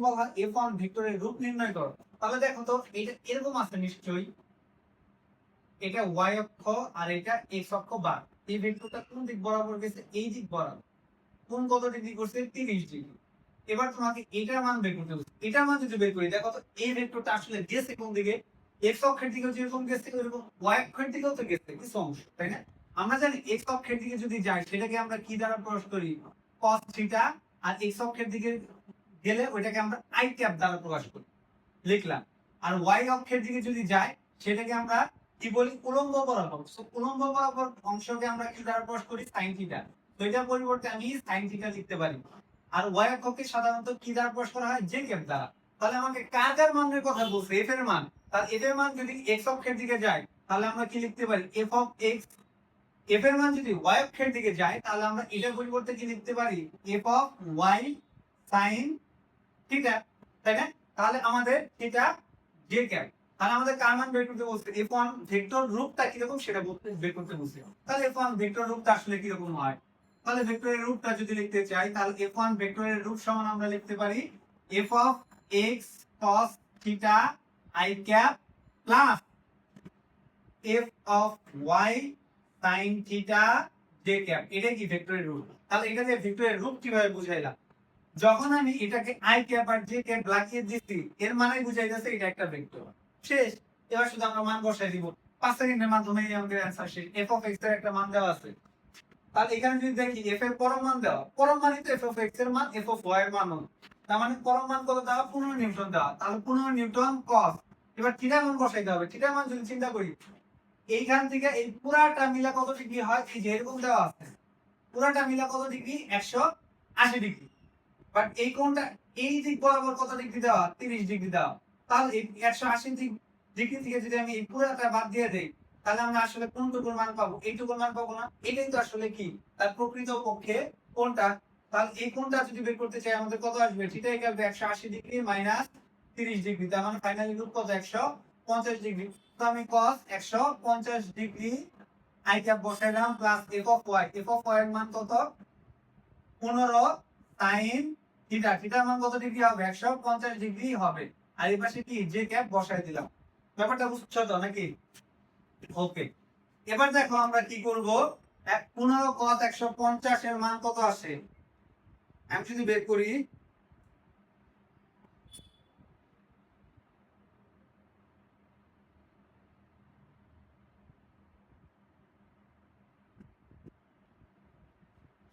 বলা হয় f1 ভেক্টরের রূপ নির্ণয় করো, তাহলে দেখো তো এটা এরকম আছে নিশ্চয়ই, এটা y অক্ষ আর এটা x অক্ষ বার, এই ভেক্টরটা কোন দিক বরাবর গেছে, এই দিক বরাবর, কোন কত ডিগ্রি করছে 30 ডিগ্রি। এবার তোমাকে এটার মান বের করতে হবে, এটার মান যদি বের করি দেখো তো এই ভেক্টরটা আসলে গেছে কোন দিকে, x অক্ষের দিকে যেরকম গেছে ওইরকম y অক্ষের দিকেও তো গেছে কিছু অংশ, তাই না? আমরা জানি x অক্ষের দিকে যদি যাই সেটাকে আমরা কি দ্বারা প্রকাশ করি, cos থিটা, আর x অক্ষের দিকে গেলে ওইটাকে আমরা i ক্যাপ দ্বারা প্রকাশ করি, লিখলাম। আর y অক্ষের দিকে যদি যায় সেটাকে আমরা কি বলি, উলম্ব বরাবর। সো উলম্ব বরাবর অংশকে আমরা কি দ্বারা প্রকাশ করি, sin থিটা। তো এটার পরিবর্তে আমি sin থিটা লিখতে পারি। আর y অক্ষকে সাধারণত কি দ্বারা প্রকাশ করা হয়, j ক্যাপ দ্বারা। তাহলে আমাকে কার কার মানের কথা বলছে, f এর মান। তাহলে f এর মান যদি x অক্ষের দিকে যায় তাহলে আমরা কি লিখতে পারি, f অফ x। f এর মান যদি y অক্ষের দিকে যায় তাহলে আমরা এটার পরিবর্তে কি লিখতে পারি, f of y sin theta, তাই না? তাহলে আমাদের এটা j ক্যাপ। তাহলে আমাদের কার মান বের করতে বলছে, f1 ভেক্টর রূপটা কি রকম সেটা বের করতে বলছে। তাহলে f1 ভেক্টর রূপটা আসলে কি রকম হয়, তাহলে ভেক্টরের রূপটা যদি লিখতে চাই তাহলে f1 ভেক্টরের রূপ সমান আমরা লিখতে পারি f of x cos theta i cap plus f of y sin theta j cap. এটা কি ভেক্টরের রূপ। তাহলে এটা যে ভেক্টরের রূপ কিভাবে বুঝাইলাম, যখন আমি এটাকে i ক্যাপ আর j ক্যাপ লাগিয়ে দিচ্ছি এর মানে বুঝাইতেছে এটা একটা ভেক্টর, শেষ। এবার শুধু আমরা মান বসাই দিব, 5 সেকেন্ডের মাধ্যমে আমাদের অ্যানসার শেষ। f অফ x এর একটা মান দেওয়া আছে, তাহলে এখানে যদি দেখি f এর পরম মান দেওয়া, পরম মানে তো f অফ x এর মান, f অফ y এর মান, তার মানে পরম মান কত দেওয়া, 15 নিউটন দেওয়া। তাহলে 15 নিউটন cos, এবার থিটার মান বসাইতে হবে। থিটার মান যদি চিন্তা করি এইখান থেকে এই পুরাটা মিলা কত ডিগ্রি হয়, এই যে এরকম দেওয়া আছে, পুরাটা মিলা কত ডিগ্রি, 180 ডিগ্রি। বাট এই কোণটা এই দিক বরাবর কত ডিগ্রি দেওয়া, 30 ডিগ্রি দেওয়া। তাহলে এই 180 ডিগ্রি থেকে যদি আমি এই পুরাটা বাদ দিয়ে দেই তাহলে আমরা আসলে কোনটুকুর মান পাবো, এইটুকুর মান পাবো না। এটাই তো আসলে কি তার প্রকৃত পক্ষে কোণটা। তাহলে এই কোণটা যদি বের করতে চাই আমাদের কত আসবে, theta equal to 180 degree minus 30 degree, তার মানে ফাইনালি রূপ কত, 150 ডিগ্রি। তো আমি cos 150 ডিগ্রি i ক্যাপ বসাইলাম plus f of y, f of y এর মান কত, 15 sin থিটা, থিটার মান কত ডিগ্রি হবে, 150 ডিগ্রি হবে। আর এই পাশে কি j ক্যাপ বসাই দিলাম। ব্যাপারটা বুঝছো তো নাকি? ওকে, এবার দেখো আমরা কি করব, 15 cos 150 এর মান কত আসে, আমি যদি বের করি,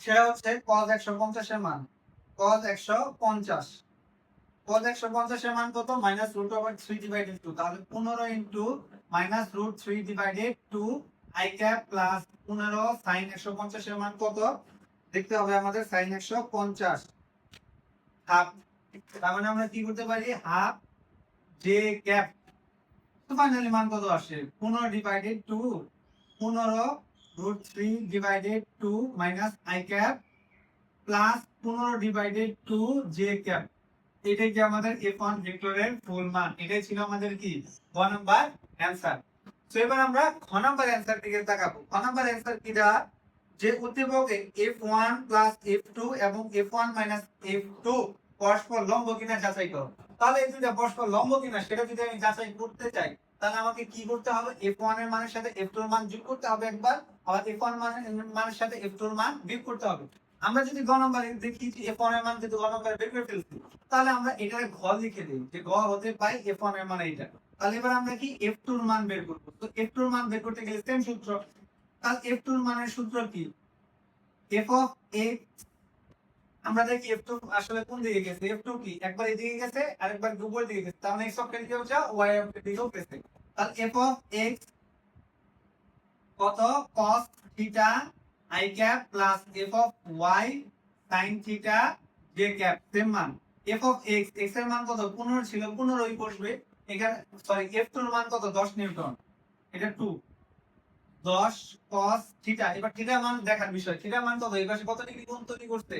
সেটা হচ্ছে cos 150 এর মান, cos 150, cos 150 এর মান কত, -√3/2। তাহলে 15 into -√3/2 i cap plus 15 sin 150 এর মান কত দেখতে হবে আমাদের, sin 150 হাফ। তার মানে আমরা কি করতে পারি, হাফ j ক্যাপ। তো ফাইনালি মান কত আসে, 15/2, 15√3/2 minus i cap plus 15/2 j cap. এটাই কি আমাদের f1 ভেক্টরের ফুল মান। এটাই ছিল আমাদের কি গ নাম্বার অ্যানসার। তো এবার আমরা খ নাম্বার অ্যানসার দিকে তাকাবো। খ নাম্বার অ্যানসার কিটা, যে উদ্দীপক f1 প্লাস f2 এবং f1 মাইনাস f2 পরস্পর লম্ব কিনা যাচাই করো। তাহলে এই দুইটা পরস্পর লম্ব কিনা সেটা যদি আমি যাচাই করতে চাই তাহলে আমাকে কি করতে হবে, f1 এর মানের সাথে f2 এর মান যোগ করতে হবে একবার, আবার f1 মানের সাথে f2 এর মান বিয়োগ করতে হবে। আমরা যদি গ নম্বরে দেখি যে f1 এর মান কিন্তু গ নম্বরে বের করে ফেলছি, তাহলে আমরা এটাকে ঘ লিখে দিই যে গ হতে পাই f1 এর মান এইটা। তাহলে এবার আমরা কি f2 এর মান বের করব। তো f2 এর মান বের করতে গেলে সেম সূত্র। তাহলে f2 এর মানের সূত্র কি, f অফ x, আমরা দেখি f2 আসলে কোন দিকে গেছে, f2 কি একবার এদিকে গেছে আর একবার উপরের দিকে গেছে, তার মানে x অক্ষের দিকেও যা y অক্ষের দিকেও গেছে। তাহলে f অফ x কত, cos theta i cap plus f of y sin theta j cap, same মান। f অফ x, x এর মান কত, 15 ছিল, 15ই বসবে এখানে। সরি, f2 এর মান কত, 10 নিউটন, এটা 2, 10 cos থিটা। এবার থিটার মান দেখার বিষয়, থিটার মান কত, এই পাশে কত ডিগ্রি কোণ তৈরি করতে,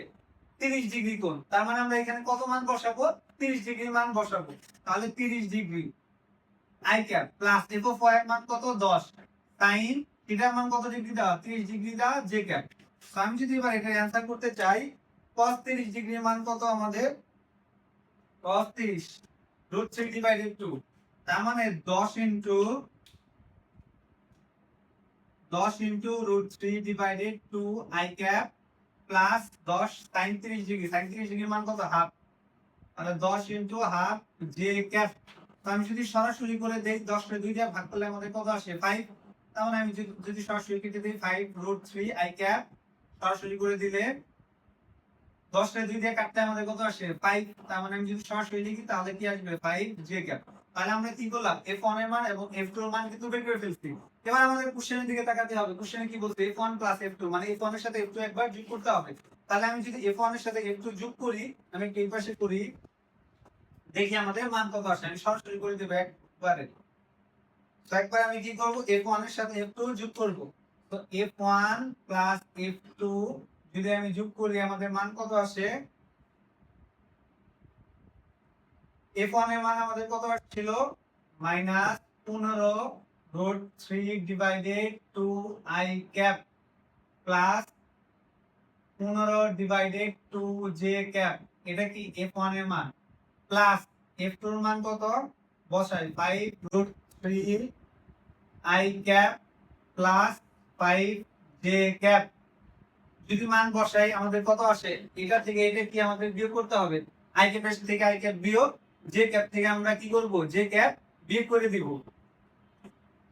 30 ডিগ্রি কোণ। তার মানে আমরা এখানে কত মান বসাবো, 30 ডিগ্রি মান বসাবো। তাহলে 30 degree i cap plus f of y এর মান কত, 10 sin থিটার মান কত ডিগ্রি দেওয়া, 30 ডিগ্রি দেওয়া j ক্যাপ। তো আমি যদি এবার এটা অ্যানসার করতে চাই, cos 30 ডিগ্রির মান কত আমাদের, cos 30 √3 ডিভাইডেড 2 তার মানে 10 into √3 divided 2 i cap plus 10 sin 30 degree sin 30 ডিগ্রির মান কত হাফ তাহলে 10 ইনটু হাফ j ক্যাপ তো আমি যদি সরাসরি করে দেই 10 রে 2 দিয়ে ভাগ করলে আমাদের কত আসে 5 তাহলে আমি যদি সরাসরি কেটে দেই 5 √3 i ক্যাপ সরাসরি করে দিলে 10 রে 2 দিয়ে কাটতে আমাদের কত আসে 5 তার মানে আমি যদি সরাসরি লিখি তাহলে কি আসবে 5 j ক্যাপ তাহলে আমরা কি করলাম f1 এর মান এবং f2 এর মান কিন্তু বের করে ফেলছি এবার আমাদের কোশ্চেনের দিকে তাকাতে হবে কোশ্চেনে কি বলছে f1 f2 মানে f1 এর সাথে f2 একবার যোগ করতে হবে তাহলে আমি যদি f1 এর সাথে f2 যোগ করি আমি এই পাশে করি দেখি আমাদের মান কত আসে আমি সরাসরি করে দেব একবারে তো একবার আমি কি করব f1 এর সাথে f2 যোগ করব তো f1 f2 যদি আমি যোগ করি আমাদের মান কত আসে f1 এর মান আমাদের কত আসছিল -15 divided 2 i cap plus 15 divided 2 j cap এটা কি f1 এর মান প্লাস f2 এর মান কত বসাই 5 √3 i cap plus 5 j cap যদি মান বসাই আমাদের কত আসে এটা থেকে এটা কি আমাদের বিয়োগ করতে হবে i ক্যাপ থেকে i ক্যাপ বিয়োগ j ক্যাপ থেকে আমরা কি করব j ক্যাপ বিয়োগ করে দিব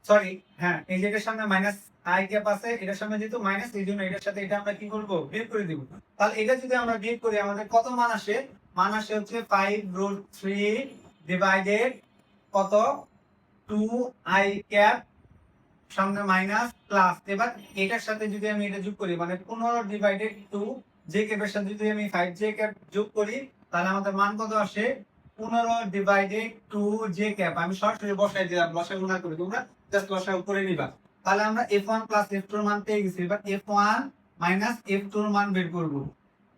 সরি হ্যাঁ এই যেটার সামনে মাইনাস i ক্যাপ আছে এটার সামনে যেহেতু মাইনাস এইজন্য এটার সাথে এটা আমরা কি করব বিয়োগ করে দিব তাহলে এটা যদি আমরা বিয়োগ করি আমাদের কত মান আসে হচ্ছে 5 √3 ডিভাইডেড কত 2 i ক্যাপ সামনে মাইনাস প্লাস এবার এটার সাথে যদি আমি এটা যোগ করি মানে 15 ডিভাইডেড 2 j ক্যাপের সাথে যদি আমি 5 j ক্যাপ যোগ করি তাহলে আমাদের মান কত আসে 15 ডিভাইডেড 2 j ক্যাপ আমি সরাসরি বসাই দিলাম লসাগু না করে তোমরা জাস্ট লসাগু করে নিবা তাহলে আমরা f1 f2 এর মান পেয়ে গেছি এবার f1 f2 এর মান বের করব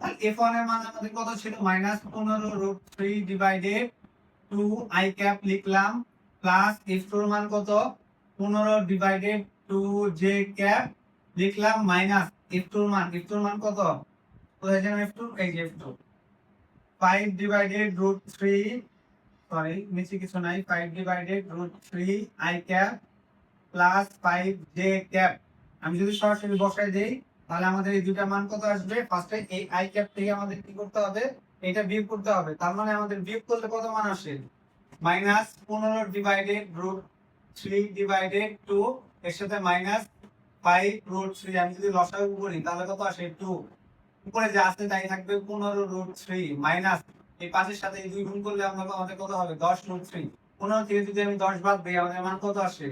তাহলে f1 এর মান আমাদের কত ছিল -15 √3 ডিভাইডেড 2 i ক্যাপ লিখলাম প্লাস f2 এর মান কত 15 ডিভাইডেড 2 j ক্যাপ লিখলাম মাইনাস f2 এর মান কত কোথায় যেন f2 এই যে f2 5 ডিভাইডেড √3 সরি নিচে কিছু নাই 5 divided √3 i cap plus 5 j cap আমি যদি সরাসরি বসাই দেই তাহলে আমাদের এই দুটো মান কত আসবে ফার্স্টে এই i ক্যাপ থেকে আমাদের কি করতে হবে এটা বিয়োগ করতে হবে তার মানে আমাদের বিয়োগ করলে কত মান আসে -15 ডিভাইডেড √3 ডিভাইডেড 2 এর সাথে -5 √3 আমি যদি লসাগু করি তাহলে কত আসে 2 উপরে যা আছে তাই থাকবে 15 √3 মাইনাস এই 5 এর সাথে এই 2 গুণ করলে আমাদের কত হবে 10 √3 15 থেকে যদি আমি 10 বাদ দেই আমাদের মান কত আসে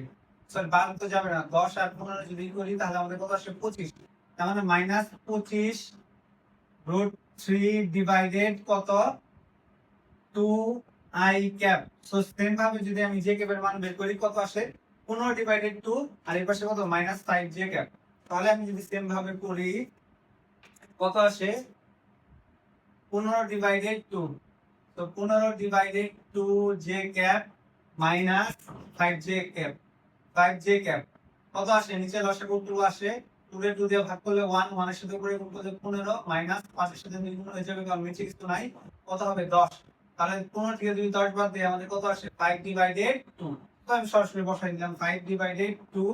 সরি বাদ তো যাবে না 10 আর 15 যদি করি তাহলে আমাদের কত আসে 25 তার মানে -25 √3 ডিভাইডেড কত 2 i ক্যাপ সো সেম ভাবে যদি আমি j ক্যাপের মান বের করি কত আসে 15 ডিভাইডেড 2 আর এই পাশে কত -5 j ক্যাপ তাহলে আমি যদি সেম ভাবে করি কত আসে 15 ডিভাইডেড 2 তো 15 divided 2 j cap -5 j cap 5 j cap কত আসে নিচে লসাগু 2 আসে 2 রে 2 দিয়ে ভাগ করলে 1 1 এর সাথে উপরে গুণ করলে 15 মাইনাস 5 এর সাথে 2 গুণ হয়ে যাবে কারণ নিচে কিছু নাই কত হবে 10 তাহলে 15 থেকে যদি 10 বাদ দেই আমাদের কত আসে 5 ডিভাইডেড 2 তো আমি সরাসরি বসাই দিলাম 5 ডিভাইডেড 2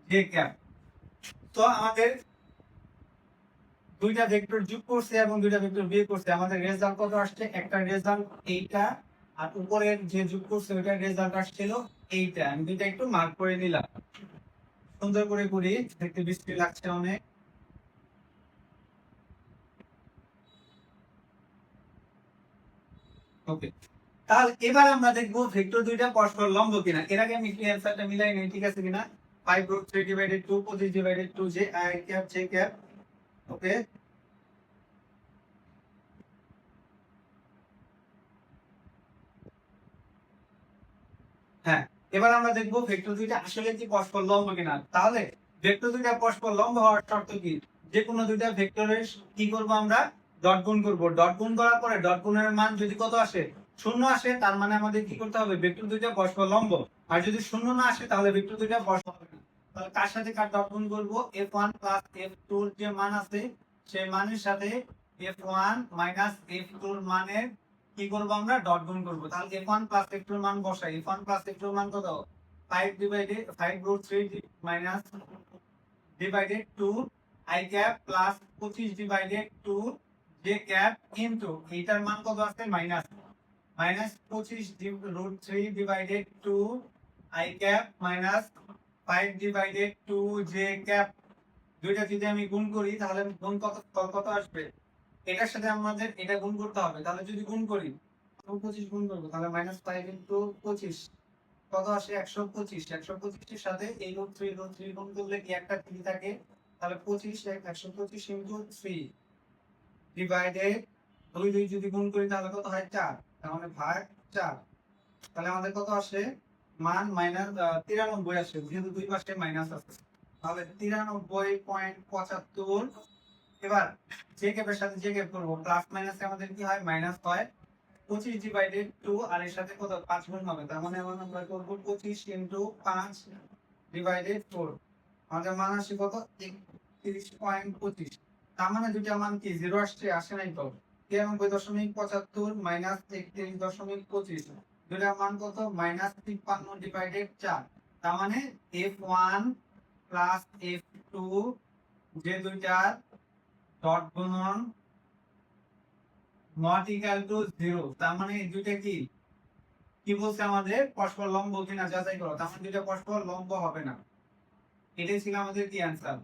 j ক্যাপ তো আমাদের দুইটা ভেক্টর যোগ করছে এবং দুইটা ভেক্টর বিয়োগ করছে আমাদের রেজাল্ট কত আসছে একটা রেজাল্ট এইটা আর উপরের যে যোগ করছে ওইটার রেজাল্ট আসছিল এইটা আমি দুইটা একটু মার্ক করে নিলাম সুন্দর করে করি দেখতে বৃষ্টি লাগছে অনেক ওকে তাহলে এবার আমরা দেখবো ভেক্টর দুইটা পরস্পর লম্ব কিনা এর আগে আমি কি অ্যানসারটা মিলাই নেই ঠিক আছে কিনা 5 √3 divided 2 25 divided 2 j i cap j cap ওকে হ্যাঁ এবার আমরা দেখবো ভেক্টর দুইটা আসলে কি পরস্পর লম্ব কিনা তাহলে ভেক্টর দুইটা পরস্পর লম্ব হওয়ার শর্ত কি যে কোনো দুইটা ভেক্টরের কি করব আমরা ডট গুণ করব ডট গুণ করার পরে ডট গুণের মান যদি কত আসে শূন্য আসে তার মানে আমাদের কি করতে হবে ভেক্টর দুইটা পরস্পর লম্ব আর যদি শূন্য না আসে তাহলে ভেক্টর দুইটা পরস্পর হবে না তাহলে কার সাথে কার ডট গুণ করব f1 f2 এর যে মান আছে সেই মানের সাথে f1 f2 এর মানের কি করবো আমরা ডট গুণ করবো, তাহলে f1 প্লাস f2 এর মান বসাই। f1 প্লাস f2 এর মান কত 5 divided 5 root 3 minus divided 2 i cap plus 25 divided 2 j cap into এইটার মান কত আছে minus 25 root 3 divided 2 i cap minus 5 divided 2 j cap. দুইটা যদি আমি গুণ করি তাহলে গুণ কত আসবে, এটার সাথে আমাদের এটা গুণ করতে হবে। তাহলে যদি গুণ করি 25 গুণ করবো তাহলে -5 ইনটু 25 কত আসে 125। 125 এর সাথে এই রুট 3 গুণ করলে কি একটা 3 থাকে, তাহলে 125 ইনটু 3 ডিভাইডেড 2 যদি গুণ করি তাহলে কত হয় 4, তার মানে ভাগ 4। তাহলে আমাদের কত আসে মান -93 আসে, যেহেতু দুই পাশে মাইনাস আছে। তাহলে 93.75। এবার যে ক্যাপের সাথে যে ক্যাপ করবো, প্লাস মাইনাসে আমাদের কি হয় মাইনাস হয়। 25 ডিভাইডেড 2 আর এর সাথে কত 5 গুণ হবে, তার মানে আমরা করব 25 ইনটু 5 ডিভাইডেড 4। আমাদের মান আসে কত 31.25। তার মানে দুইটা মান কি 0 আসে নাই তো। 93.75 মাইনাস 31.25, দুইটা মান কত -53 ডিভাইডেড 4। তার মানে f1 প্লাস f2 যে দুইটার ডট গুণন নট ইকুয়াল টু 0, তার মানে এই দুইটা কি বলছে আমাদের পরস্পর লম্ব কিনা যাচাই করো। তার মানে দুইটা পরস্পর লম্ব হবে না। এটাই ছিল আমাদের কি অ্যান্সার।